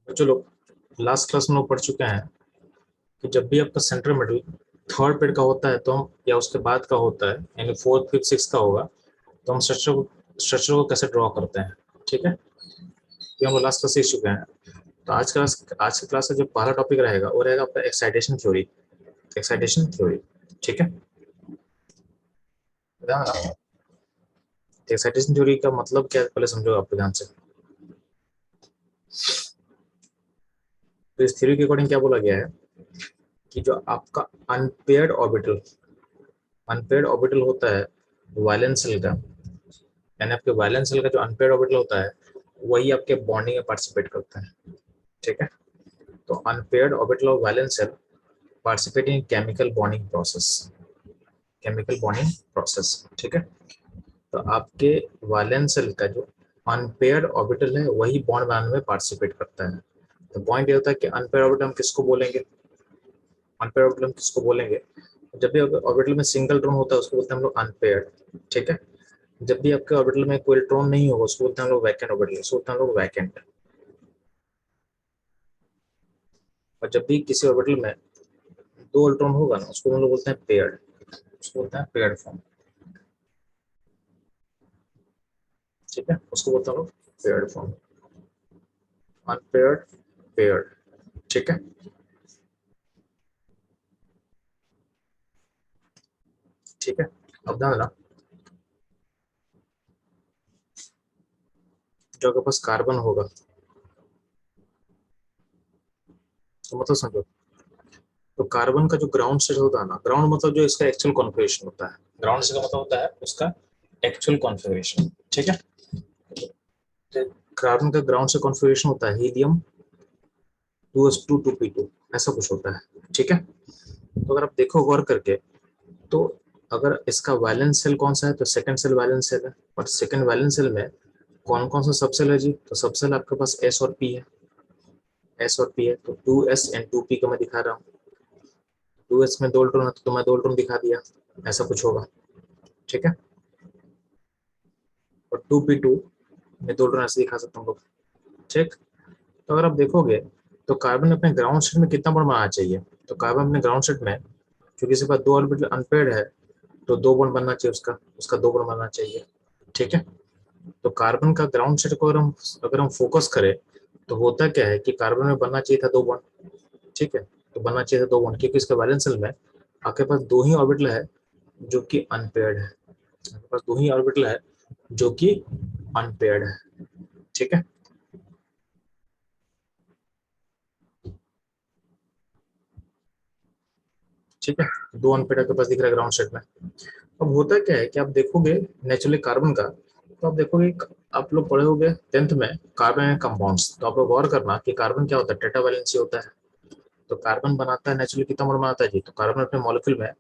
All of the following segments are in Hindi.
तो चलो, लास्ट क्लास में लोग पढ़ चुके हैं कि जब भी आपका सेंटर मिडल थर्ड पेड का होता है तो हम, या उसके बाद का होता है यानी फोर्थ फिफ्थ सिक्स का होगा, तो हम स्ट्रक्चर को कैसे ड्रॉ करते हैं। ठीक है, ये हम लास्ट क्लास सीख चुके हैं। तो आज की क्लास का जो पहला टॉपिक रहेगा वो रहेगा आपका एक्साइटेशन थ्योरी। एक्साइटेशन थ्योरी, ठीक है। एक्साइटेशन थ्योरी का मतलब क्या है पहले समझो आप ध्यान से। तो इस थ्योरी के अकॉर्डिंग क्या बोला गया है कि जो आपका अनपेयर्ड ऑर्बिटल अनपेयर्ड ऑर्बिटल होता है वैलेंस शेल का, यानी आपके वैलेंस शेल का जो अनपेयर्ड ऑर्बिटल होता है वही आपके बॉन्डिंग में पार्टिसिपेट करता है। ठीक है, तो unpaired orbital of valence shell participate in chemical bonding process. ठीक है, तो आपके वैलेंस शेल का जो अनपेयर्ड ऑर्बिटल है वही बॉन्ड बनाने में पार्टिसिपेट करता है। तो पॉइंट ये होता है कि अनपेयर्ड ऑर्बिटल हम किसको बोलेंगे, अनपेयर्ड ऑर्बिटल हम किसको बोलेंगे, जब भी ऑर्बिटल में सिंगल ड्रोन होता है उसको बोलते हैं हम लोग अनपेयर्ड। ठीक है, जब भी आपके ऑर्बिटल में कोई इलेक्ट्रॉन नहीं होगा उसको बोलते हैं हम लोग वैकेंट ऑर्बिटल, उसको बोलते हैं हम लोग वैकेंट। और जब भी किसी ऑर्बिटल में दो इलेक्ट्रॉन होगा ना उसको हम लोग बोलते हैं पेयर्ड, उसको बोलते हैं पेयर्ड फॉर्म। ठीक है, उसको बोलते हैं हम लोग पेयर्ड फॉर्म, अनपेयर्ड, पेयर्ड। ठीक है, ठीक है। अब ध्यान देना, जो आपके पास कार्बन होगा तो मतलब समझो, तो कार्बन का जो ग्राउंड स्टेट होता है ना, ग्राउंड मतलब जो इसका एक्चुअल कॉन्फ़िगरेशन होता है, ग्राउंड स्टेट का मतलब होता है उसका एक्चुअल कॉन्फ़िगरेशन। ठीक है, तो कार्बन का ग्राउंड से कॉन्फ़िगरेशन होता है हीलियम 2s2 2p2, ऐसा कुछ होता है। ठीक है, तो अगर आप देखो गौर करके, तो अगर इसका वैलेंस सेल कौन सा है तो सेकंड सेल वैलेंस सेल है, और सेकंड वैलेंस सेल में कौन कौन सा सबसेल है जी, तो सबसेल आपके पास एस और पी है, एस और पी है, तो 2s and 2p का मैं दिखा रहा हूँ। 2s में दो इलेक्ट्रॉन है तो मैं दो इलेक्ट्रॉन दिखा दिया, ऐसा कुछ होगा। ठीक है, और 2p2 में दो इलेक्ट्रॉन ऐसे दिखा सकता हूँ लोग। ठीक, तो अगर आप देखोगे तो कार्बन अपने ग्राउंड स्टेट में कितना बॉन्ड बनाना चाहिए, तो कार्बन अपने ग्राउंड स्टेट में क्योंकि इसके पास दो ऑर्बिटल अनपेयर्ड है तो दो बॉन्ड बनना चाहिए, उसका उसका दो बॉन्ड बनना चाहिए। ठीक है, तो कार्बन का ग्राउंड स्टेट को अगर हम फोकस करें तो होता क्या है कि कार्बन में बनना चाहिए था दो बॉन्ड। ठीक है, तो बनना चाहिए था दो बॉन्ड क्योंकि इसके वैलेंस शेल में आपके पास दो ही ऑर्बिटल है जो कि अनपेयर्ड है, आपके पास दो ही ऑर्बिटल है जो कि अनपेयर्ड है। ठीक है, ठीक है, दो अनपेयर्ड आपके पास दिख रहा है ग्राउंड स्टेट में। अब होता क्या है कि आप देखोगे नेचुरली कार्बन का, तो आप देखोगे आप लोग पढ़े होंगे टेंथ में कार्बन एंड कंपाउंड्स, तो आप लोग गौर करना कि कार्बन क्या होता है, टेट्रा वैलेंसी होता है। तो कार्बन बनाता है नेचुरली कितना बॉन्ड बनाता है जी, तो कार्बन अपने मॉलिक्यूल में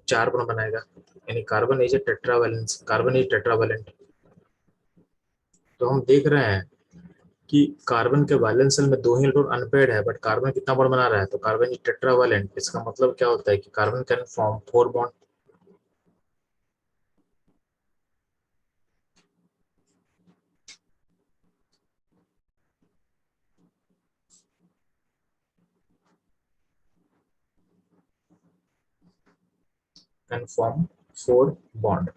चार बॉन्ड बनाएगा, यानी carbon is a tetravalence, carbon is tetravalent. तो हम देख रहे हैं कि कार्बन के वैलेंस शेल में दो ही इलेक्ट्रॉन अनपेयर्ड है बट कार्बन कितना बॉन्ड बना रहा है, तो कार्बन इज टेट्रावैलेंट। इसका मतलब क्या होता है कि carbon can form four bond, can form four bond.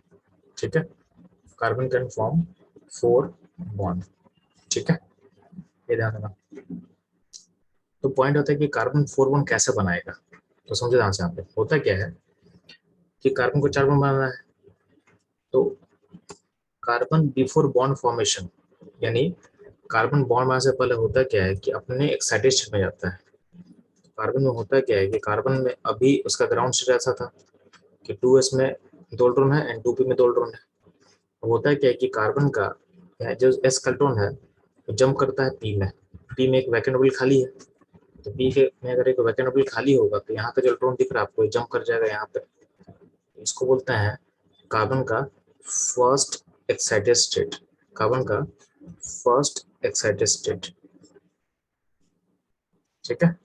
ठीक है, carbon can form four bond. ठीक है, ये ध्यान देना। तो पॉइंट होता है कि कार्बन फोर बॉन्ड कैसे बनाएगा, तो समझो ध्यान से। यहाँ पे होता क्या है कि कार्बन को चार बॉन्ड बनाना है, तो कार्बन बिफोर बॉन्ड फॉर्मेशन, यानी कार्बन बॉन्ड बनाने से पहले होता क्या है कि अपने एक्साइटेड स्टेट में जाता है। कार्बन में होता क्या है कि कार्बन में अभी उसका ग्राउंड स्टेट ऐसा था कि 2s में दो इलेक्ट्रॉन है एंड 2p में दो इलेक्ट्रॉन है। होता क्या है कि कार्बन का जो s इलेक्ट्रॉन है वो जंप करता है p में, p में एक वैकेंट ऑर्बिटल खाली है, तो p के में अगर एक वैकेंट ऑर्बिटल खाली होगा तो यहाँ का जो इलेक्ट्रॉन दिख रहा है आपको जंप कर जाएगा यहाँ पे। इसको बोलते हैं कार्बन का फर्स्ट एक्साइटेड स्टेट, कार्बन का फर्स्ट एक्साइटेड स्टेट। ठीक है,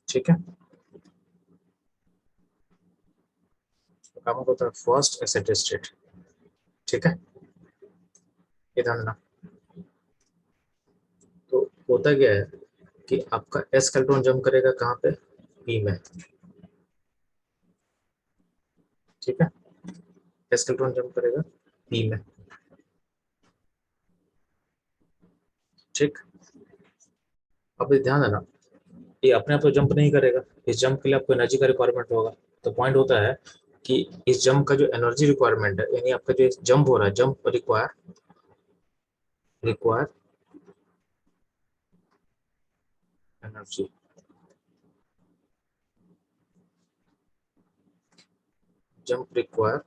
ठीक है, कार्बन होता है फर्स्ट एक्साइटेड स्टेट, ठीक है, ये ध्यान देना। तो होता क्या है कि आपका एस इलेक्ट्रॉन जंप करेगा कहाँ पे, पी में, ठीक है, एस इलेक्ट्रॉन जंप करेगा पी में, ठीक। अब ये ध्यान देना, ये अपने आप तो जंप नहीं करेगा, इस जंप के लिए आपको एनर्जी का रिक्वायरमेंट होगा। तो पॉइंट होता है कि इस जंप का जो एनर्जी रिक्वायरमेंट है, यानी आपका जो जंप हो रहा है, jump require energy, jump require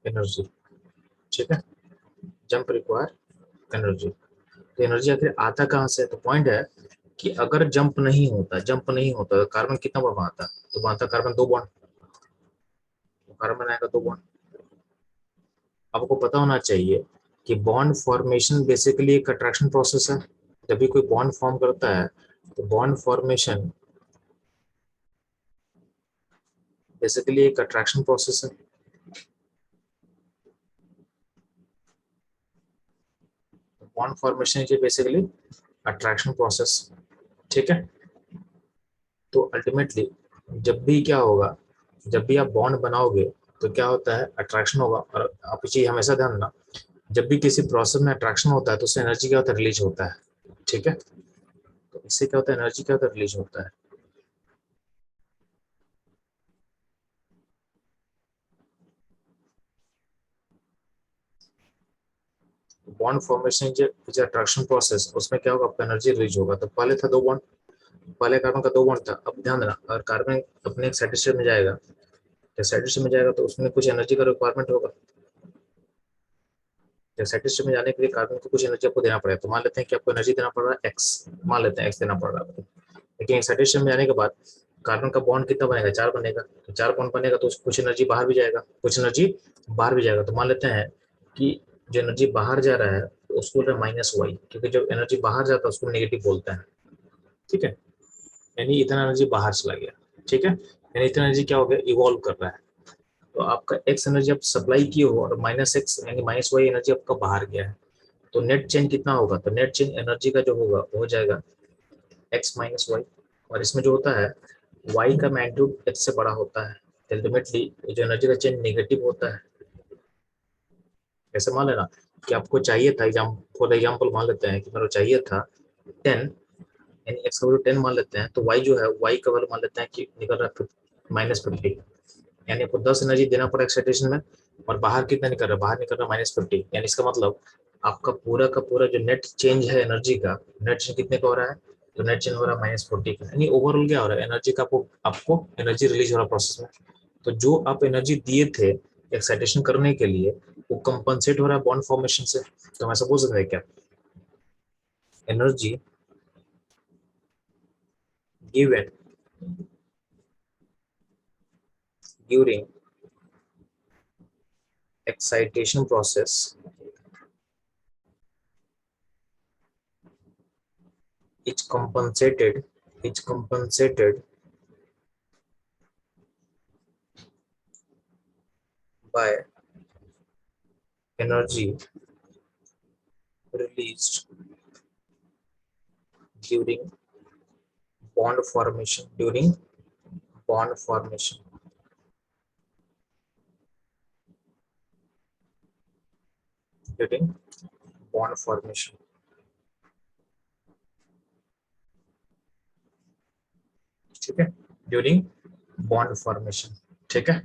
energy, ठीक है, जंप रिक्वायर एनर्जी। तो एनर्जी आखिर आता कहाँ से है? तो पॉइंट है कि अगर जंप नहीं होता तो कार्बन कितना बार बनाता, तो बनाता कार्बन दो बॉन्ड, तो कार्बन आएगा दो बॉन्ड। आपको पता होना चाहिए कि बॉन्ड फॉर्मेशन बेसिकली एक अट्रैक्शन प्रोसेस है। जब भी कोई बॉन्ड फॉर्म करता है तो बॉन्ड फॉर्मेशन बेसिकली एक अट्रैक्शन प्रोसेस है। Bond formation is basically attraction process, ठीक है। तो अल्टीमेटली जब भी क्या होगा, जब भी आप बॉन्ड बनाओगे तो क्या होता है, अट्रैक्शन होगा। और आप ये चीज हमेशा ध्यान रखना, जब भी किसी प्रोसेस में अट्रैक्शन होता है तो उससे एनर्जी क्या होता है, रिलीज होता है, ठीक है। तो इससे क्या होता है, एनर्जी क्या होता है, रिलीज होता है। बॉन्ड फॉर्मेशन जो अट्रैक्शन प्रोसेस, उसमें क्या होगा, आपका एनर्जी रिलीज होगा। तो पहले था दो बॉन्ड, पहले कार्बन का दो बॉन्ड था। अब ध्यान देना, अगर कार्बन अपने एक साइड में जाएगा, जब साइड में जाएगा तो उसमें कुछ एनर्जी का रिक्वायरमेंट होगा। जब साइड में जाने के लिए कार्बन को कुछ एनर्जी आपको देना पड़ेगा। तो मान लेते हैं कि आपको एनर्जी देना पड़ रहा है एक्स, मान लेते हैं एक्स देना पड़ रहा है आपको। लेकिन साइड में जाने के बाद कार्बन का बॉन्ड कितना बनेगा, चार बनेगा। तो चार बॉन्ड बनेगा तो कुछ एनर्जी बाहर भी जाएगा, कुछ एनर्जी बाहर भी जाएगा। तो मान लेते हैं कि जो एनर्जी बाहर जा रहा है तो उसको बोलते हैं माइनस वाई, क्योंकि जो एनर्जी बाहर जाता है उसको नेगेटिव बोलते हैं, ठीक है। यानी इतना एनर्जी बाहर चला गया, ठीक है, यानी इतना एनर्जी क्या हो गया, इवॉल्व कर रहा है। तो आपका एक्स एनर्जी आप सप्लाई किए हो और माइनस एक्स यानी माइनस वाई एनर्जी आपका बाहर गया है। तो नेट चेंज कितना होगा, तो नेट चेंज एनर्जी का जो होगा वो हो जाएगा एक्स माइनस वाई। और इसमें जो होता है वाई का मैग्नीट्यूड एक्स से बड़ा होता है, अल्टीमेटली जो एनर्जी का चेंज नेगेटिव होता है। ऐसे मान लेना कि आपको चाहिए था फॉर एग्जाम्पल मान लेते हैं कि मेरे को चाहिए था 10, यानी एक्स का वैल्यू 10 मान लेते हैं, तो वाई जो है वाई का वैल्यू मान लेते हैं कि निकल रहा है -50, यानी आपको 10 एनर्जी देना पड़ा एक्साइटेशन में, और बाहर कितना निकल रहा है, बाहर निकल रहा है -50। यानी इसका मतलब आपका पूरा का पूरा जो नेट चेंज है एनर्जी का, नेट चेंज कितने का हो रहा है, तो नेट चेंज हो रहा है -40 का। यानी ओवरऑल क्या हो रहा है, एनर्जी का आपको एनर्जी रिलीज हो रहा है प्रोसेस में। तो जो आप एनर्जी दिए थे एक्साइटेशन करने के लिए, वो कंपनसेट हो रहा है बॉन्ड फॉर्मेशन से। तो हम ऐसा बोल सकते हैं क्या, energy given during excitation process is compensated by energy released during bond formation during bond formation, ठीक है, ड्यूरिंग बॉन्ड फॉर्मेशन, ठीक है।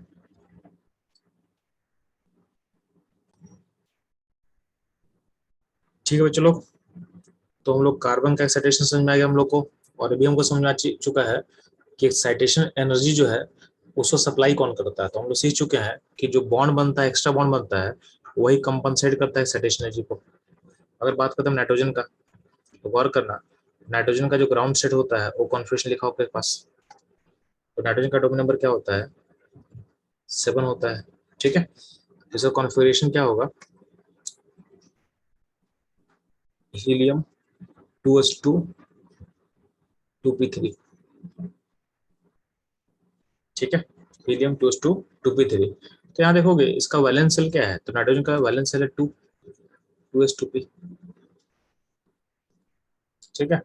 ठीक है चलो, तो हम लोग कार्बन का एक्साइटेशन समझ में आ गया हम लोग को। और अभी हमको समझ में आ चुका है कि एक्साइटेशन एनर्जी जो है उसको सप्लाई कौन करता है। तो हम लोग सीख चुके हैं कि जो बॉन्ड बनता है, एक्स्ट्रा बॉन्ड बनता है, वही कंपनसेट करता है एक्साइटेशन एनर्जी को। अगर बात करते हैं नाइट्रोजन का, तो गौर करना, नाइट्रोजन का जो ग्राउंड स्टेट होता है वो कॉन्फिगरेशन लिखा होगा आपके पास। तो नाइट्रोजन का एटॉमिक नंबर क्या होता है, 7 होता है, ठीक है। इसका कॉन्फिगरेशन क्या होगा, हीलियम 2s2 2p3, ठीक है। Helium 2s2 2p3। तो यहाँ देखोगे इसका वैलेंस शेल क्या है, तो नाइट्रोजन का वैलेंस शेल है 2s2p। ठीक है,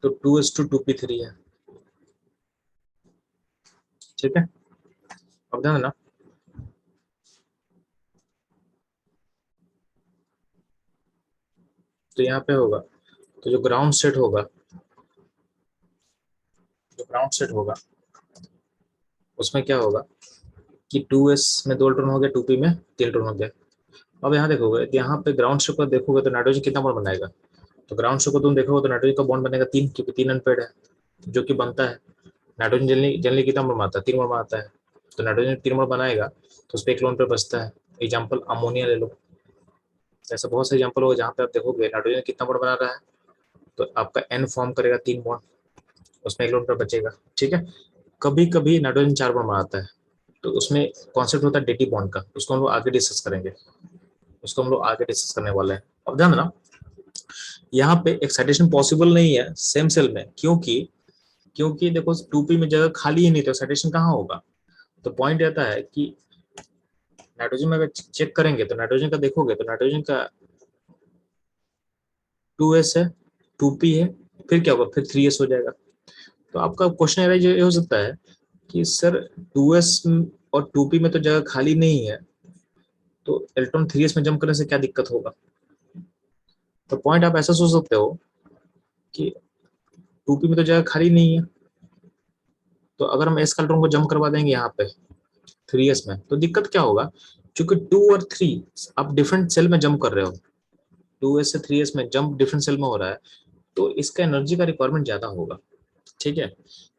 तो 2s2 2p3 है। ठीक है, अब ध्यान देना, तो यहाँ पे होगा, तो जो ग्राउंड स्टेट होगा, जो ग्राउंड स्टेट होगा उसमें क्या होगा कि 2s में 2 इलेक्ट्रॉन हो गए, 2p में 3 इलेक्ट्रॉन हो गए। अब यहाँ देखोगे, यहाँ पे ग्राउंड स्टेट को देखोगे तो नाइट्रोजन कितना बॉन्ड बनाएगा, तो ग्राउंड स्टेट को तुम देखोगे तो नाइट्रोजन का बॉन्ड बनेगा 3, क्योंकि 3 अनपेड है, जो कि बनता है नाइट्रोजन जनरली जनरली कितना बॉन्ड बनाता है, 3 बॉन्ड बनाता है। तो नाइट्रोजन 3 बॉन्ड बनाएगा तो उस पर एक लोन पे बचता है। एग्जाम्पल अमोनिया ले लो, ऐसा बहुत से एग्जाम्पल होगा जहाँ पे आप देखोगे नाइट्रोजन कितना बॉन्ड बना रहा है, तो आपका एन फॉर्म करेगा 3 बॉन्ड, उसमें एक लोन पे बचेगा। ठीक है, कभी कभी नाइट्रोजन 4 बॉन्ड बनाता है, तो उसमें कॉन्सेप्ट होता है डेटी बॉन्ड का, उसको हम लोग आगे डिस्कस करेंगे, उसको हम लोग आगे डिस्कस करने वाले हैं। अब ध्यान देना, यहाँ पे एक्साइटेशन पॉसिबल नहीं है सेम सेल में, क्योंकि क्योंकि देखो 2p में जगह खाली ही नहीं, तो एक्साइटेशन कहाँ होगा। तो पॉइंट रहता है कि नाइट्रोजन में अगर चेक करेंगे तो नाइट्रोजन का देखोगे तो नाइट्रोजन का 2s है, 2p है, फिर क्या होगा, फिर 3s हो जाएगा। तो आपका क्वेश्चन ये हो सकता है कि सर 2s और 2p में तो जगह खाली नहीं है, तो इलेक्ट्रॉन 3s में जंप करने से क्या दिक्कत होगा। तो पॉइंट आप ऐसा सोच सकते हो कि 2p में तो जगह खाली नहीं है, तो अगर हम एस का इलेक्ट्रॉन को जंप करवा देंगे यहाँ पे 3s में, तो दिक्कत क्या होगा, क्योंकि 2 और 3 आप डिफरेंट सेल में जंप कर रहे हो, 2s से 3s में जंप डिफरेंट सेल में हो रहा है, तो इसका एनर्जी का रिक्वायरमेंट ज्यादा होगा। ठीक है,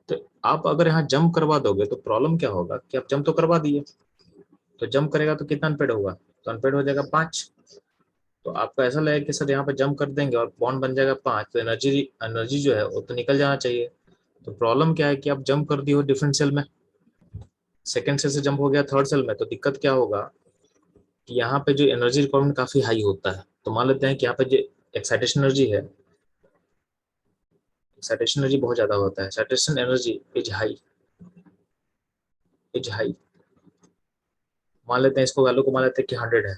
तो आप अगर यहाँ जंप करवा दोगे तो प्रॉब्लम क्या होगा कि आप जंप तो करवा दिए, तो जंप करेगा तो कितना अनपेड होगा, तो अनपेड हो जाएगा 5। तो आपको ऐसा लगेगा कि सर यहाँ पे जंप कर देंगे और बॉन्ड बन जाएगा 5, तो एनर्जी एनर्जी जो है वो तो निकल जाना चाहिए। तो प्रॉब्लम क्या है कि आप जंप कर दिए हो डिफरेंट सेल में, सेकेंड सेल से जंप हो गया थर्ड सेल में, तो दिक्कत क्या होगा कि यहाँ पे जो एनर्जी रिक्वायरमेंट काफी हाई होता है। तो मान लेते हैं कि यहाँ पे जो एक्साइटेशन एनर्जी है, एक्साइटेशन एनर्जी बहुत ज्यादा होता है, एक्साइटेशन एनर्जी इज हाई। मान लेते हैं इसको वैल्यू को मान लेते हैं कि 100 है,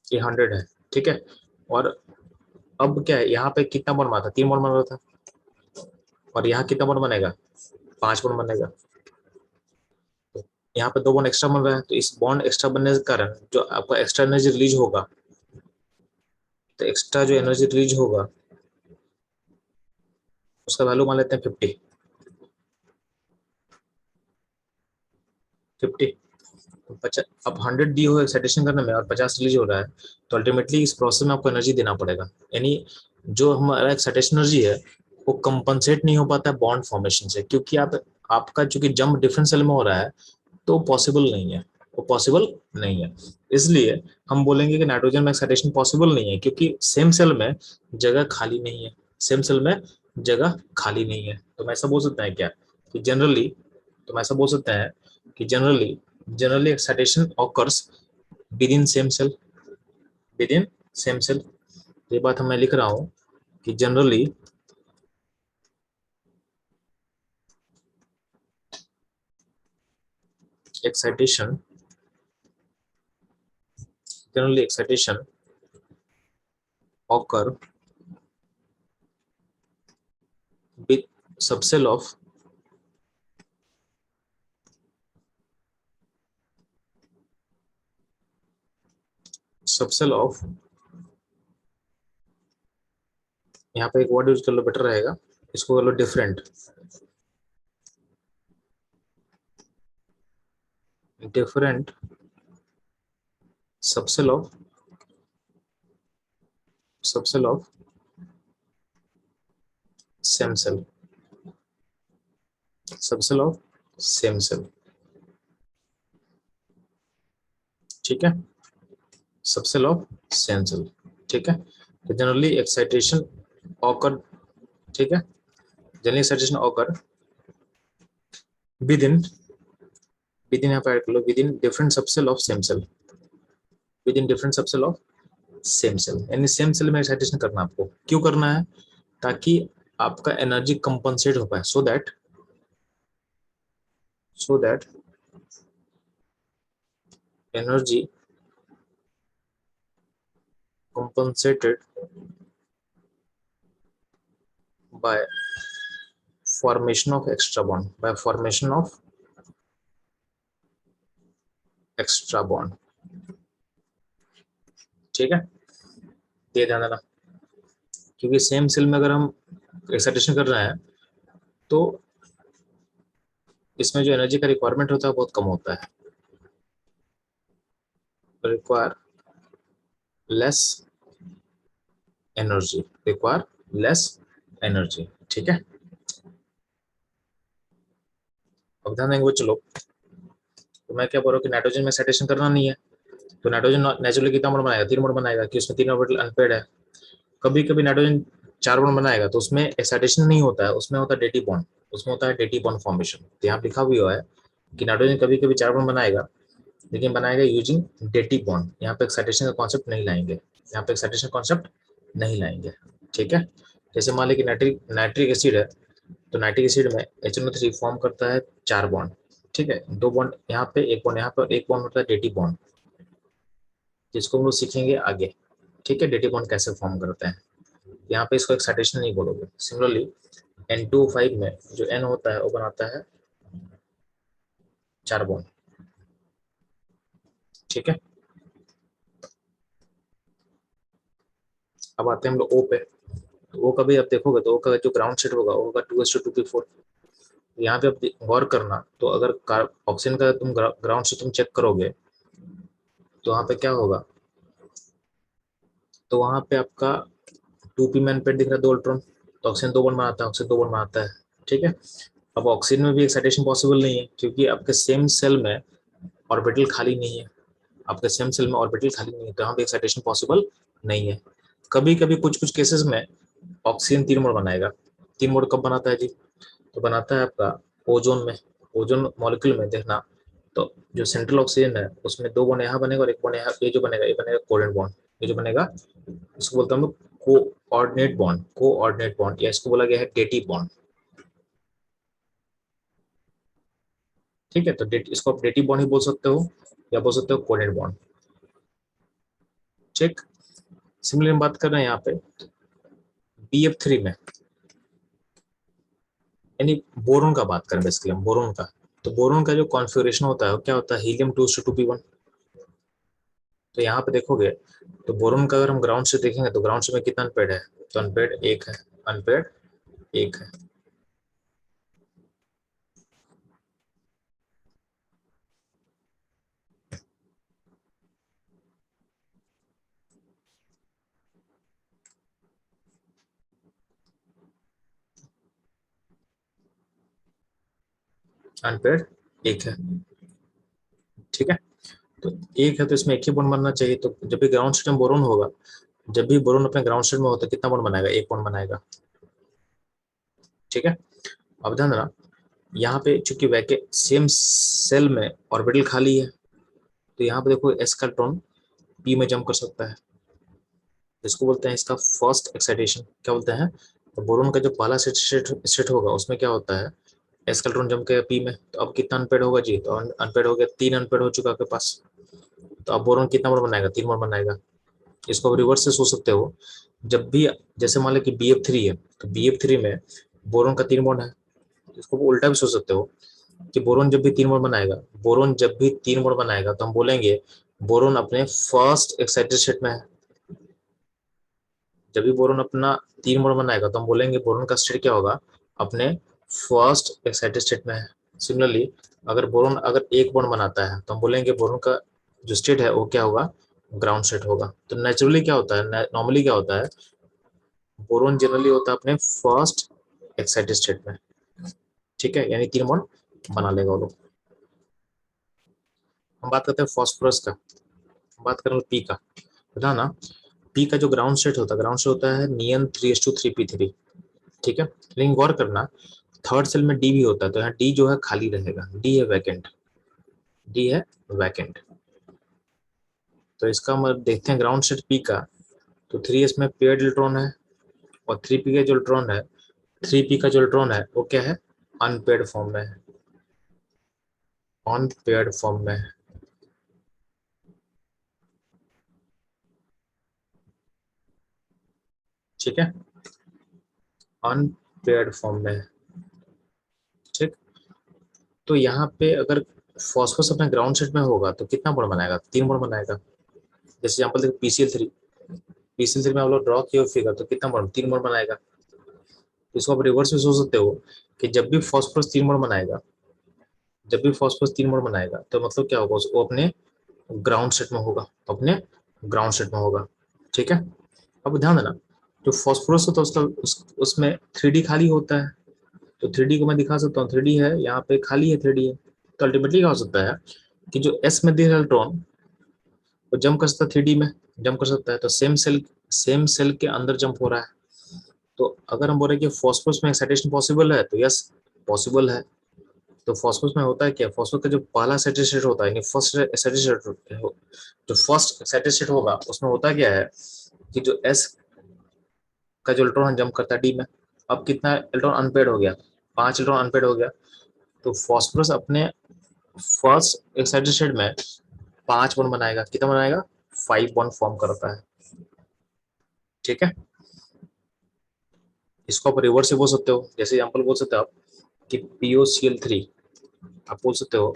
ये 100 है। ठीक है, और अब क्या है, यहाँ पे कितना बॉन्ड बना था, 3 बॉन्ड बना था, और यहाँ कितना बॉन्ड बनेगा, 5 बॉन्ड बनेगा। तो यहाँ पे 2 बॉन्ड एक्स्ट्रा बन रहा है, तो इस बॉन्ड एक्स्ट्रा बनने के कारण जो आपका एक्स्ट्रा एनर्जी रिलीज होगा, तो एक्स्ट्रा जो एनर्जी रिलीज होगा उसका वैल्यू मान लेते हैं 50। तो 50, अब 100 दी हो एक्साइटेशन करने में और 50 रिलीज हो रहा है, तो अल्टीमेटली इस प्रोसेस में आपको एनर्जी देना पड़ेगा, यानी जो हमारा एक्साइटेशन एनर्जी है वो कंपनसेट नहीं हो पाता है बॉन्ड फॉर्मेशन से, क्योंकि आप आपका चूंकि जंप डिफरेंट सेल में हो रहा है, तो पॉसिबल नहीं है, वो पॉसिबल नहीं है। इसलिए हम बोलेंगे कि नाइट्रोजन में एक्साइटेशन पॉसिबल नहीं है, क्योंकि सेम सेल में जगह खाली नहीं है, सेम सेल में जगह खाली नहीं है। तो मैं ऐसा बोल सकता है क्या कि जनरली, तो मैं ऐसा बोल सकता है कि generally excitation occurs within same cell, within same cell. ये बात हम मैं लिख रहा हूँ कि generally excitation generally excitation occur with subcell of यहाँ पे एक वर्ड यूज कर लो बेटर रहेगा, इसको कर लो different, different subcell of same cell, subcell of same cell. ठीक है, सबसेल ऑफ सेम सेल। ठीक है, तो जनरली एक्साइटेशन ऑकर, ठीक है, generally excitation occur within, within यहाँ पे ऐड कर लो, within different subcell of same cell, within different subcell of same cell, यानी सेम सेल में एक्साइटेशन करना आपको क्यों करना है, ताकि आपका एनर्जी कंपनसेट हो पाए, so that so that energy compensated by formation of extra bond, by formation of extra bond. ठीक है, ये ध्यान देना, क्योंकि सेम सेल में अगर हम एक्साइटेशन कर रहे हैं तो इसमें जो एनर्जी का रिक्वायरमेंट होता है बहुत कम होता है, require less energy, require less energy. ठीक है, अब ध्यान देंगे वो, चलो तो मैं क्या बोल रहा हूँ कि नाइट्रोजन में एक्साइटेशन करना नहीं है, तो नाइट्रोजन नेचुरली कितना बॉन्ड बनाएगा, 3 बॉन्ड बनाएगा, कि उसमें 3 ऑर्बिटल अनपेड है। कभी कभी नाइट्रोजन 4 बॉन्ड बनाएगा तो उसमें एक्साइटेशन नहीं होता है, उसमें होता है डेटी बॉन्ड, उसमें होता है डेटी बॉन्ड फॉर्मेशन। तो यहाँ लिखा हुआ है कि नाइट्रोजन कभी कभी 4 बॉन्ड बनाएगा, लेकिन बनाएगा यूजिंग डेटी बॉन्ड। यहाँ पे एक्साइटेशन का कॉन्सेप्ट नहीं लाएंगे, यहाँ पे एक्साइटेशन कॉन्सेप्ट नहीं लाएंगे। ठीक है, जैसे मान लीजिए कि नाइट्रिक एसिड है, तो नाइट्रिक एसिड में HNO3 फॉर्म करता है 4 बॉन्ड। ठीक है, 2 बॉन्ड यहाँ पे, 1 बॉन्ड यहाँ पे, 1 बॉन्ड होता है डेटी बॉन्ड, जिसको हम लोग सीखेंगे आगे। ठीक है, डेटी बॉन्ड कैसे फॉर्म करते हैं, यहाँ पे इसको एक्साइटेशन नहीं बोलोगे। सिमिलरली N2O5 में जो N होता है वो बनाता है 4 बॉन्ड। ठीक है, अब आते हैं हम लोग O पे। तो O का भी आप देखोगे तो O का जो ग्राउंड सेट होगा वो होगा 2:2p4। यहाँ पे आप गौर करना, तो अगर ऑक्सीजन का तुम ग्राउंड से तुम चेक करोगे तो वहाँ पे क्या होगा, तो वहाँ पे आपका 2p में अनपेड दिख रहा है, 2 इलेक्ट्रॉन, तो ऑक्सीजन 2 बॉन्ड बनाता है, ऑक्सीजन 2 बॉन्ड बनाता है। ठीक है, अब ऑक्सीजन में भी एक्साइटेशन पॉसिबल नहीं है, क्योंकि आपके सेम सेल में ऑर्बिटल खाली नहीं है, आपके सेम सेल में ऑर्बिटल खाली नहीं है, तो यहाँ पे एक्साइटेशन पॉसिबल नहीं है। कभी कभी कुछ कुछ केसेस में ऑक्सीजन 3 मोड बनाएगा। 3 मोड कब बनाता है जी, तो बनाता है आपका ओजोन में, ओजोन मॉलिक्यूल में देखना, तो जो सेंट्रल ऑक्सीजन है उसमें 2 बॉन्ड यहाँ बनेगा और 1 बॉन्ड यहाँ, ये जो बनेगा ये बनेगा कोवेलेंट बॉन्ड, ये जो बनेगा इसको बोलते हैं हम लोग कोऑर्डिनेट बॉन्ड, कोऑर्डिनेट बॉन्ड, या इसको बोला गया है डेटी बॉन्ड। ठीक है, तो इसको आप डेटी बॉन्ड ही बोल सकते हो या बोल सकते हो कोऑर्डिनेट बॉन्ड। ठीक, सिमिलर हम बात कर रहे हैं यहाँ पे BF3 में, यानी बोरोन का बात करें बेसिकली हम, बोरोन का। तो बोरोन का जो कॉन्फ़िगरेशन होता है वो क्या होता है, हीलियम 2:2p1। तो यहाँ पे देखोगे तो बोरोन का अगर हम ग्राउंड से देखेंगे तो ग्राउंड से में कितना अनपेड है, तो अनपेड 1 है, अनपेड 1 है। अनपेड 1 है। ठीक है, तो 1 है तो इसमें एक ही बॉन्ड बनना चाहिए, तो जब भी ग्राउंड स्टेट में बोरोन होगा, जब भी बोरोन अपने ग्राउंड स्टेट में होता है कितना बॉन्ड बनाएगा, 1 बॉन्ड बनाएगा। ठीक है, अब ध्यान देना, यहाँ पे चूंकि वैके सेम सेल में ऑर्बिटल खाली है, तो यहाँ पे देखो एस का इलेक्ट्रॉन पी में जंप कर सकता है, जिसको बोलते हैं इसका फर्स्ट एक्साइटेशन, क्या बोलते हैं। तो बोरोन का जो पहला सेट होगा उसमें क्या होता है, एस का इलेक्ट्रॉन जंप के पी में, तो अब कितना अनपेड होगा जी, तो अनपेड हो गया, 3 अनपेड हो चुका आपके पास। तो अब बोरोन कितना मोड़ बनाएगा, 3 मोड़ बनाएगा। इसको रिवर्स से सोच सकते हो, जब भी, जैसे मान लो कि BF3 है, तो BF3 में बोरोन का 3 बॉन्ड है। इसको उल्टा भी सोच सकते हो कि बोरोन जब भी 3 बॉन्ड बनाएगा, बोरोन जब भी 3 बॉन्ड बनाएगा तो हम बोलेंगे बोरोन अपने फर्स्ट एक्साइटेड स्टेट में है। जब भी बोरोन अपना 3 बॉन्ड बनाएगा तो हम बोलेंगे बोरोन का स्टेट क्या होगा, अपने फर्स्ट एक्साइटेड स्टेट में है। सिमिलरली अगर बोरोन अगर 1 बॉन्ड बनाता है तो हम बोलेंगे बोरोन का जो स्टेट है वो क्या होगा, ग्राउंड स्टेट होगा। तो नेचुरली क्या होता है, नॉर्मली क्या होता है, बोरोन जनरली होता है अपने फर्स्ट एक्साइटेड स्टेट में। ठीक है, यानी 3 बॉन्ड बना लेगा वो लोग। हम बात करते हैं फॉस्फोरस का, बात करें पी का, बता ना, पी का जो ग्राउंड स्टेट होता है, ग्राउंड स्टेट होता है नियन 3:3p3। ठीक है, लेकिन गौर करना, थर्ड सेल में डी भी होता है, तो यहाँ डी जो है खाली रहेगा, डी है वैकेंट, डी है वैकेंट। तो इसका मतलब देखते हैं ग्राउंड स्टेट पी का, तो 3s में पेयर्ड इलेक्ट्रॉन है, और 3p का जो इलेक्ट्रॉन है, 3p का जो इलेक्ट्रॉन है वो क्या है, अनपेयर्ड फॉर्म में है। अनपेयर्ड फॉर्म में, ठीक है, अनपेयर्ड फॉर्म में, ठीक। तो यहाँ पे अगर फॉस्फोरस अपने ग्राउंड स्टेट में होगा तो कितना बॉन्ड बनाएगा, 3 बॉन्ड बनाएगा। जैसे एग्जांपल देखो पीसीएल 3, पीसीएल 3 में आप लोग ड्रॉ किए फिगर, तो कितना बॉन्ड, 3 बॉन्ड बनाएगा। तो इसको आप रिवर्स में सोच सकते हो कि जब भी फॉस्फोरस 3 बॉन्ड बनाएगा, जब भी फॉस्फोरस 3 बॉन्ड बनाएगा तो मतलब क्या होगा, उसको अपने ग्राउंड स्टेट में होगा, अपने ग्राउंड स्टेट में होगा, ठीक है। अब ध्यान देना, जो फॉस्फोरस होता है उसमें 3D खाली होता है। तो 3D को मैं दिखा सकता हूँ, 3D है यहाँ पे, खाली है 3D है। तो अल्टीमेटली क्या हो सकता है कि जो एस में दिया इलेक्ट्रॉन वो जंप कर सकता है 3D में, जंप कर सकता है, तो सेम सेल के अंदर जंप हो रहा है। तो अगर हम बोल रहे हैं कि फॉस्फोरस में एक्साइटेशन पॉसिबल है, तो यस पॉसिबल है। तो फॉस्फोरस में होता है क्या, फॉस्फोरस का जो पहला एक्साइटेड स्टेट होता है, यानी फर्स्ट एक्साइटेड स्टेट, जो फर्स्ट एक्साइटेड स्टेट होगा उसमें होता क्या है कि जो एस का जो इलेक्ट्रॉन जंप करता है डी में, अब कितना इलेक्ट्रॉन अनपेड हो गया, 5 इलेक्ट्रॉन अनपेड हो गया। तो फॉस्फोरस अपने फर्स्ट एक्साइटेड स्टेट में 5 बॉन्ड बनाएगा, कितना बनाएगा, 5 बॉन्ड फॉर्म करता है, ठीक है। इसको आप रिवर्स से बोल सकते हो, जैसे एग्जाम्पल बोल सकते हो आप कि POCl3, आप बोल सकते हो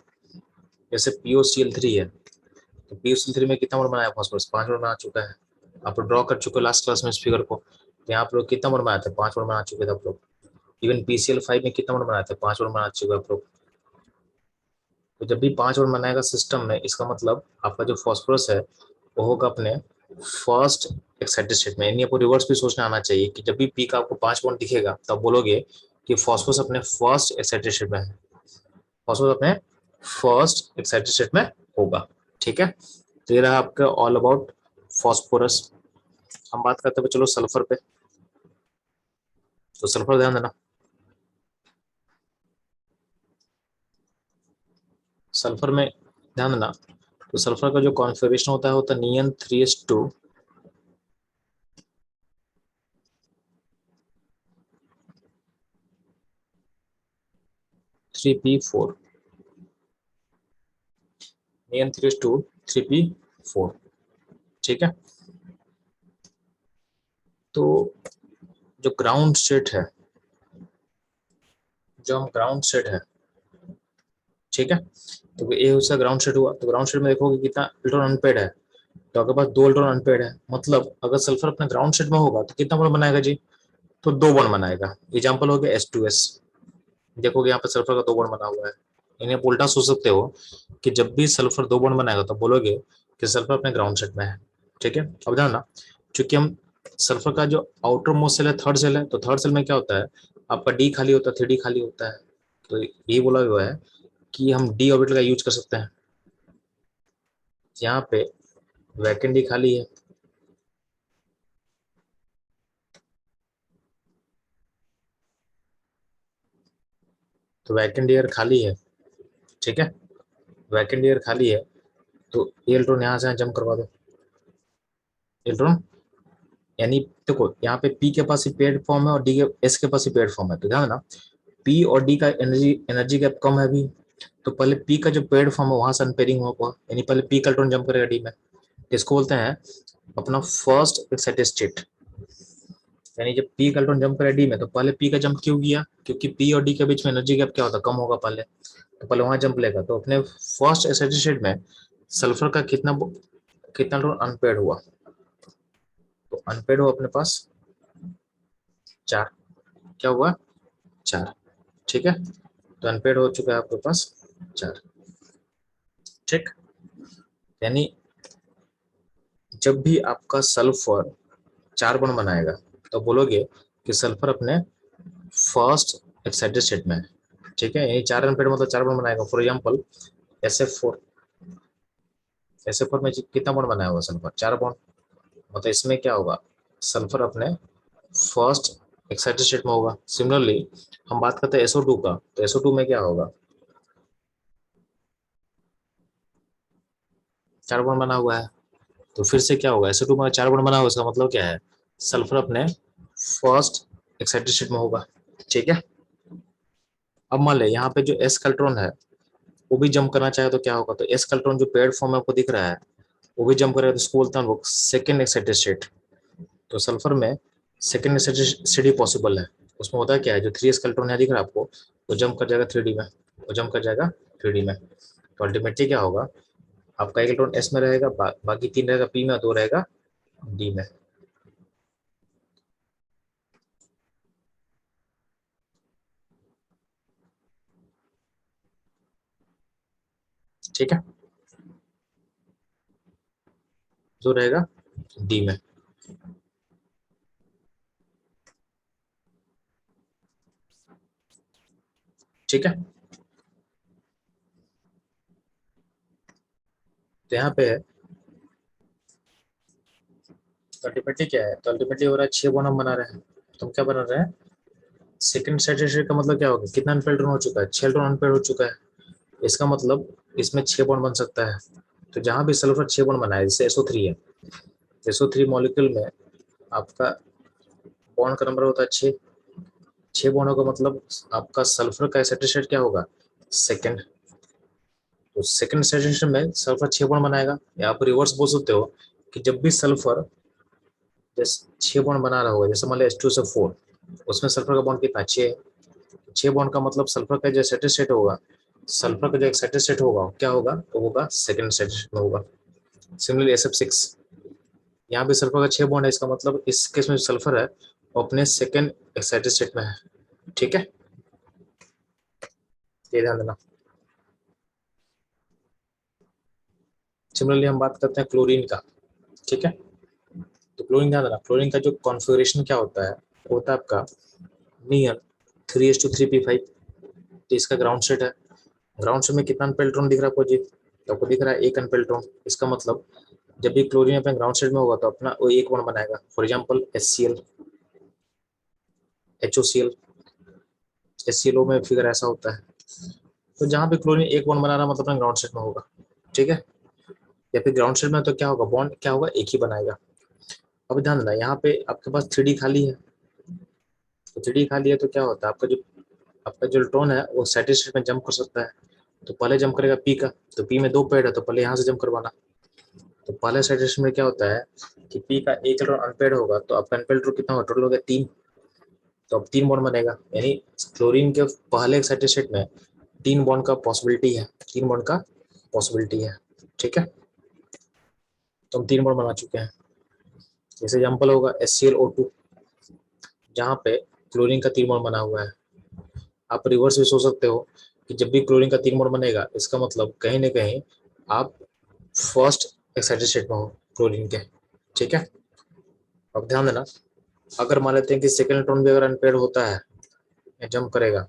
जैसे POCl3 है, तो POCl3 में कितना बॉन्ड बनाया फॉस्फोरस, 5 बॉन्ड बना चुका है। आप ड्रॉ कर चुके हो लास्ट क्लास में इस फिगर को, तो यहाँ आप लोग कितना बॉन्ड बनाए थे, 5 बॉन्ड बना चुके थे आप लोग। इवन PCl5 में कितना बॉन्ड बनाए थे, 5 बॉन्ड बना चुके आप लोग। तो जब भी 5 बॉन्ड बनाएगा सिस्टम में, इसका मतलब आपका जो फॉस्फोरस है वो होगा अपने फर्स्ट एक्साइटेड स्टेट में। यानी आपको रिवर्स भी सोचना आना चाहिए कि जब भी पी का आपको 5 बॉन्ड दिखेगा तब बोलोगे कि फॉस्फोरस अपने फर्स्ट एक्साइटेड स्टेट में है, फॉस्फोरस अपने फर्स्ट एक्साइटेड स्टेट में होगा, ठीक है। तो ये रहा आपका ऑल अबाउट फॉस्फोरस। हम बात करते हैं चलो सल्फर पे। तो सल्फर ध्यान देना, सल्फर में ध्यान देना, तो सल्फर का जो कॉन्फ़िगरेशन होता है नियन 3s2 3p4, नियन 3s2 3p4, ठीक है। तो जो ग्राउंड स्टेट है, जो हम ग्राउंड स्टेट है, ठीक है, तो ये उसका ग्राउंड स्टेट हुआ। तो ग्राउंड स्टेट में देखोगे कितना इलेक्ट्रॉन अनपेड है, तो आपके पास 2 इलेक्ट्रॉन अनपेड है। मतलब अगर सल्फर अपने ग्राउंड स्टेट में होगा तो कितना बॉन्ड बनाएगा जी, तो 2 बॉन्ड बनाएगा। एग्जाम्पल हो गया S2S, देखोगे यहाँ पे सल्फर का 2 बॉन्ड बना हुआ है। इन्हें आप उल्टा सोच सकते हो कि जब भी सल्फर 2 बॉन्ड बनाएगा तो बोलोगे कि सल्फर अपने ग्राउंड स्टेट में है, ठीक है। अब ध्यान ना, चूंकि हम सल्फर का जो आउटर मोस्ट सेल है थर्ड सेल है, तो थर्ड सेल में क्या होता है, आपका डी खाली होता है, 3D खाली होता है। तो यही बोला हुआ है कि हम डी ऑर्बिटल का यूज कर सकते हैं। यहाँ पे वैकेंट डी खाली है, तो वैकेंट ईयर खाली है, ठीक है, वैकेंट ईयर खाली है। तो ये इलेक्ट्रॉन यहाँ से जंप करवा दो, इलेक्ट्रॉन, यानी देखो यहाँ पे पी के पास ही पेड फॉर्म है और डी के एस के पास ही पेड फॉर्म है। तो ध्यान देना, पी और डी का एनर्जी एनर्जी गैप कम है अभी, तो पहले पी का जो पेड फॉर्म है वहां से अनपेयरिंग होगा, यानी पहले पी का इलेक्ट्रॉन जंप करेगा डी में। इसको बोलते हैं अपना फर्स्ट एक्साइटेड स्टेट। यानी जब पी का इलेक्ट्रॉन जंप करेगा डी में, तो पहले पी का जंप क्यों किया, क्योंकि पी और डी के बीच में एनर्जी गैप क्या होता है, कम होगा पहले, तो पहले वहां जंप लेगा। तो अपने फर्स्ट एक्साइटेड स्टेट में सल्फर का कितना कितना इलेक्ट्रॉन अनपेड हुआ, तो अनपेड हुआ अपने पास 4, क्या हुआ 4, ठीक है। तो अनपेड हो चुका है आपके पास 4, ठीक। यानी जब भी आपका सल्फर 4 बॉन्ड बनाएगा तो बोलोगे कि सल्फर अपने फर्स्ट एक्साइटेड स्टेट में है, ठीक है। यही 4 अनपेड मतलब 4 बॉन्ड बनाएगा। फॉर एग्जाम्पल SF4, SF4 में कितना बॉन्ड बनाया होगा सल्फर, 4 बॉन्ड। मतलब इसमें क्या होगा, सल्फर अपने फर्स्ट एक्साइटेड स्टेट में होगा। सिमिलरली हम बात करते हैं SO2 का, तो SO2 में क्या होगा, 4 बॉन्ड बना हुआ है। तो फिर से क्या होगा, SO2 में 4 बॉन्ड बना हुआ है, उसका मतलब क्या है, सल्फर अपने फर्स्ट एक्साइटेड स्टेट में होगा, ठीक है। अब मान ले यहाँ पे जो एस का इलेक्ट्रॉन है वो भी जंप करना चाहे तो क्या होगा, तो एस इलेक्ट्रॉन जो पेयर्ड फॉर्म में आपको दिख रहा है वो भी जंप करेगा, तो इसको बोलते हैं वो सेकेंड एक्साइटेड स्टेट। तो सल्फर में सेकेंड एक्साइटेड स्टेट ही पॉसिबल है। उसमें होता है क्या है, जो 3s इलेक्ट्रॉन है दिख रहा है आपको, वो जंप कर जाएगा 3D में, वो जंप कर जाएगा 3D में। तो अल्टीमेटली क्या होगा, आपका एक इलेक्ट्रॉन एस में रहेगा, बाकी 3 रहेगा पी में, 2 रहेगा डी में। ठीक है, जो रहेगा डी में। ठीक है, तो यहाँ पे है, तो अल्टीमेटली क्या है, तो अल्टीमेटली हो रहा है 6 बॉन्ड हम बना रहे हैं। तो हम क्या बना रहे हैं, सेकंड सैचुरेशन का मतलब क्या होगा, कितना अनपेयर्ड हो चुका है, 6 इलेक्ट्रॉन अनपेयर्ड हो चुका है। इसका मतलब इसमें 6 बॉन्ड बन सकता है। तो जहां भी सल्फर 6 बॉन्ड बना है, जैसे SO3 है, SO3 मॉलिक्यूल में आपका बॉन्ड का नंबर होता है 6, 6 बॉन्डों का मतलब आपका सल्फर का सैचुरेशन क्या होगा, सेकंड। तो सेकंड सैचुरेशन में सल्फर 6 बॉन्ड बनाएगा, या आप रिवर्स बोल सकते हो कि जब भी सल्फर जैसे 6 बॉन्ड बना रहा होगा, जैसे मान लो H2SO4, उसमें सल्फर का बॉन्ड कितना, 6। 6 बॉन्ड का मतलब सल्फर का जो सेट होगा, सल्फर का जो एक सेट होगा क्या होगा, वो होगा सेकंड सेट में होगा। सिमिलरली SF6, यहाँ भी सल्फर का 6 बॉन्ड है, इसका मतलब इस केस में जो सल्फर है वो अपने सेकंड एक्साइटेड स्टेट में है। ठीक है, ये ध्यान देना। सिमिलरली हम बात करते हैं क्लोरीन का। ठीक है, तो क्लोरीन ध्यान देना, क्लोरीन का जो कॉन्फ़िगरेशन क्या होता है, वो होता है आपका नियर 3:3p5। तो इसका ग्राउंड स्टेट है, ग्राउंड स्टेट में कितना अनपेल्ट्रॉन दिख रहा है आपको जी, तो आपको दिख रहा है एक अनपेल्ट्रॉन। इसका मतलब जब भी क्लोरीन अपने ग्राउंड स्टेट में होगा तो अपना वो एक बॉन्ड बनाएगा, for example HCl, HOCl, HClO में फिगर ऐसा होता है। तो जहां पे क्लोरीन एक बॉन्ड बना रहा मतलब अपना ग्राउंड स्टेट में होगा। ठीक है, या फिर ग्राउंड स्टेट में तो क्या होगा, बॉन्ड क्या होगा, एक ही बनाएगा। अब ध्यान देना, यहाँ पे आपके पास 3D खाली है, तो 3D खाली है तो क्या होता है, आपका जो इलेक्ट्रॉन है वो सैटिस्फाइड स्टेट में जंप कर सकता है। तो पहले जंप करेगा पी का, तो पी में 2 पेड़ है तो पहले यहाँ से जंप करवाना। तो पहले सैटिस्फाइड में क्या होता है कि पी का एक इलेक्ट्रॉन अनपेड होगा, तो आपका अनपेड इलेक्ट्रॉन कितना होगा, टोटल हो गया 3। तो अब 3 बॉन्ड बनेगा, यानी क्लोरीन के पहले सैटिस्फाइड में 3 बॉन्ड का पॉसिबिलिटी है, 3 बॉन्ड का पॉसिबिलिटी है। ठीक है, तो हम 3 बॉन्ड बना चुके हैं। जैसे एग्जाम्पल होगा HClO2, जहाँ पे क्लोरीन का 3 बॉन्ड बना हुआ है। आप रिवर्स भी सोच सकते हो कि जब भी क्लोरीन का 3 बॉन्ड बनेगा, इसका मतलब कहीं ना कहीं आप फर्स्ट एक्साइटेड स्टेट में हो क्लोरीन के। ठीक है, अब ध्यान देना, अगर मान लेते हैं कि सेकेंड इलेक्ट्रॉन भी अगर अनपेयर्ड होता है, जंप करेगा।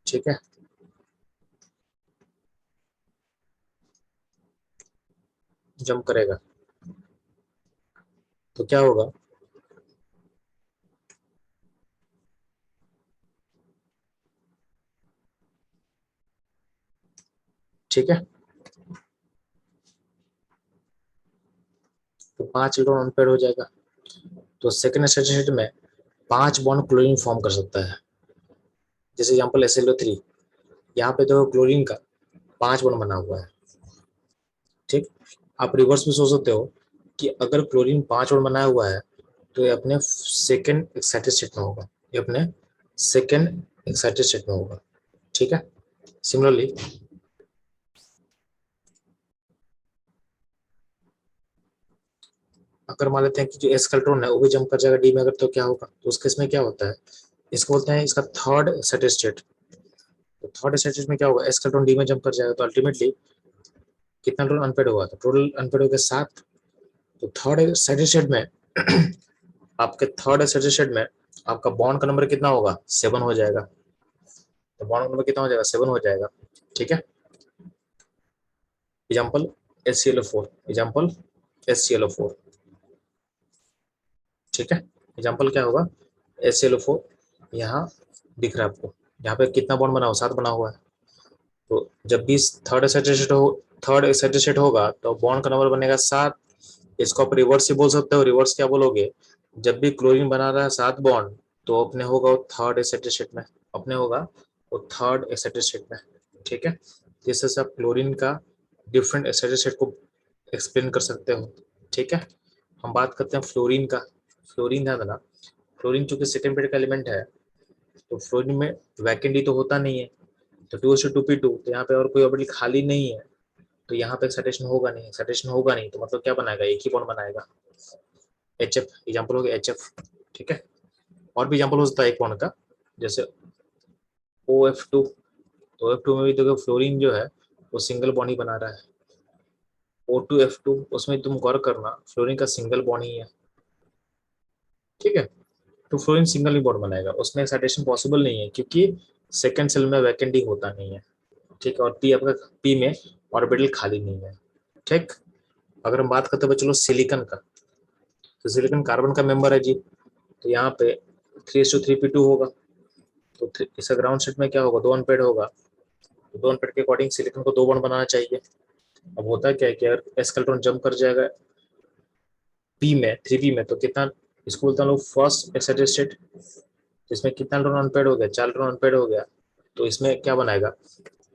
ठीक है, जंप करेगा तो क्या होगा, ठीक है, तो 5 इलेक्ट्रॉन अनपेयर्ड हो जाएगा। तो सेकेंड एक्साइटेड स्टेट में 5 बॉन्ड क्लोरीन फॉर्म कर सकता है। जैसे एग्जाम्पल SLO3, यहाँ पे तो क्लोरीन का 5 बॉन्ड बना हुआ है। ठीक, आप रिवर्स में सोच सकते हो कि अगर क्लोरीन 5 बॉन्ड बनाया हुआ है तो ये अपने सेकेंड एक्साइटेड स्टेट में होगा, ये अपने सेकेंड एक्साइटेड स्टेट में होगा। ठीक है, सिमिलरली अगर मान लेते हैं कि जो एस इलेक्ट्रॉन है वो भी जंप कर जाएगा डी में, अगर तो क्या होगा, तो उस केस में क्या होता है, इसको बोलते हैं इसका थर्ड एक्साइटेड स्टेट। तो थर्ड एक्साइटेड स्टेट में क्या होगा, एस इलेक्ट्रॉन डी में जंप कर जाएगा, तो अल्टीमेटली कितना इलेक्ट्रॉन अनपेड होगा, तो टोटल अनपेड हो गया 7। तो थर्ड एक्साइटेड स्टेट में आपके थर्ड एक्साइटेड स्टेट में आपका बॉन्ड का नंबर कितना होगा, 7 हो जाएगा। तो बॉन्ड का नंबर कितना हो जाएगा, 7 हो जाएगा। ठीक है, एग्जाम्पल HClO4, एग्जाम्पल HClO4। ठीक है, एग्जाम्पल क्या होगा, HClO4 यहाँ दिख रहा है आपको, यहाँ पे कितना बॉन्ड बना हुआ, 7 बना हुआ है। तो जब भी थर्ड एक्साइटेड होगा तो बॉन्ड का नंबर बनेगा 7। इसको आप रिवर्स ही बोल सकते हो, रिवर्स क्या बोलोगे, जब भी क्लोरीन बना रहा है 7 बॉन्ड, तो अपने होगा थर्ड एक्साइटेड स्टेट में, अपने होगा वो थर्ड एक्साइटेड स्टेट में। ठीक है, जिस से आप क्लोरीन का डिफरेंट एक्साइटेड स्टेट को एक्सप्लेन कर सकते हो। ठीक है, हम बात करते हैं फ्लोरीन का। फ्लोरीन है ना, फ्लोरीन चूंकि सेकेंड पीरियड का एलिमेंट है, तो फ्लोरीन में वैकेंट डी तो होता नहीं है, तो 2s2p2, तो यहाँ पे और कोई ऑर्बिटल खाली नहीं है, तो यहाँ पे एक्साइटेशन होगा नहीं। एक्साइटेशन होगा नहीं तो मतलब क्या बनाएगा, एक ही बॉन्ड बनाएगा, HF। एग्जाम्पल हो गया HF। ठीक है, और भी एग्जाम्पल हो सकता है एक बॉन्ड का, जैसे OF2। तो OF2 में भी देखो फ्लोरीन जो है वो सिंगल बॉन्ड ही बना रहा है। O2F2, उसमें तुम गौर करना फ्लोरीन का सिंगल बॉन्ड ही है। ठीक है, तो फ्लोरीन सिंगल ही बॉन्ड बनाएगा, उसमें एक्साइटेशन पॉसिबल नहीं है क्योंकि सेकंड सेल में वैकेंट ही होता नहीं है। ठीक है, और पी आपका पी में ऑर्बिटल खाली नहीं है। ठीक, अगर हम बात करते हैं चलो सिलिकन का, तो सिलिकन कार्बन का मेंबर है जी, तो यहाँ पे 3s2 3p2 होगा, तो इसका ग्राउंड स्टेट में क्या होगा, 2 अनपेड होगा, तो 2 अनपेड के अकॉर्डिंग सिलिकन को 2 बॉन्ड बनाना चाहिए। अब होता है क्या है कि अगर एस इलेक्ट्रॉन जंप कर जाएगा पी में 3p में, तो कितना, इसको बोलते हैं लोग फर्स्ट एक्साइटेड स्टेट, इसमें कितना इलेक्ट्रॉन अनपेड हो गया, 4 इलेक्ट्रॉन अनपेड हो गया, तो इसमें क्या बनाएगा,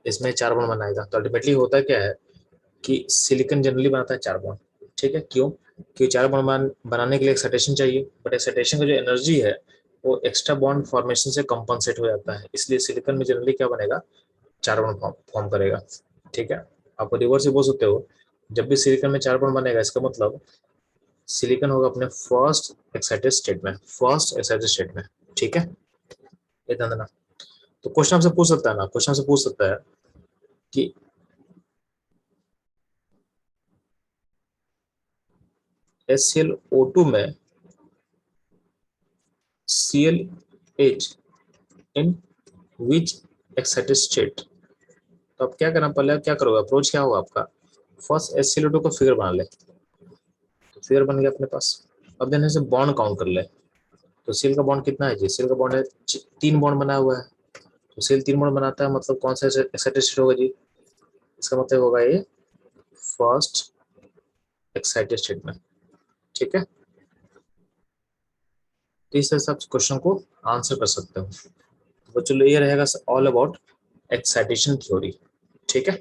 इसमें 4 बॉन्ड बनाएगा। तो अल्टीमेटली होता क्या है कि सिलिकॉन जनरली बनाता है 4 बॉन्ड। ठीक है, क्यों, क्योंकि 4 बॉन्ड बनाने के लिए एक्साइटेशन चाहिए, बट एक्साइटेशन का जो एनर्जी है वो एक्स्ट्रा बॉन्ड फॉर्मेशन से कंपनसेट हो जाता है, इसलिए सिलिकॉन में जनरली क्या बनेगा, 4 बॉन्ड फॉर्म करेगा। ठीक है, आपको रिवर्स से बोल सकते हो, जब भी सिलिकॉन में 4 बॉन्ड बनेगा इसका मतलब सिलिकॉन होगा अपने फर्स्ट एक्साइटेड स्टेट में, फर्स्ट एक्साइटेड स्टेट में। ठीक है, ये ध्यान देना। तो क्वेश्चन आपसे पूछ सकता है ना, क्वेश्चन से पूछ सकता है कि HClO2 में ClH इन विच एक्साइटेड स्टेट। तो अब क्या करना, पहले क्या करोगे, अप्रोच क्या होगा आपका, फर्स्ट HClO2 का फिगर बना ले, तो फिगर बन गया अपने पास। अब देने से बॉन्ड काउंट कर ले, तो सील का बॉन्ड कितना है जी, सील का बॉन्ड है 3 बॉन्ड बना हुआ है, तो सील 3 बॉन्ड बनाता है, मतलब कौन सा एक्साइटेड स्टेट होगा जी, इसका मतलब होगा ये फर्स्ट एक्साइटेड स्टेट में। ठीक है, तो इस हिसाब से क्वेश्चन को आंसर कर सकते हो। तो चलो ये रहेगा ऑल अबाउट एक्साइटेशन थ्योरी। ठीक है।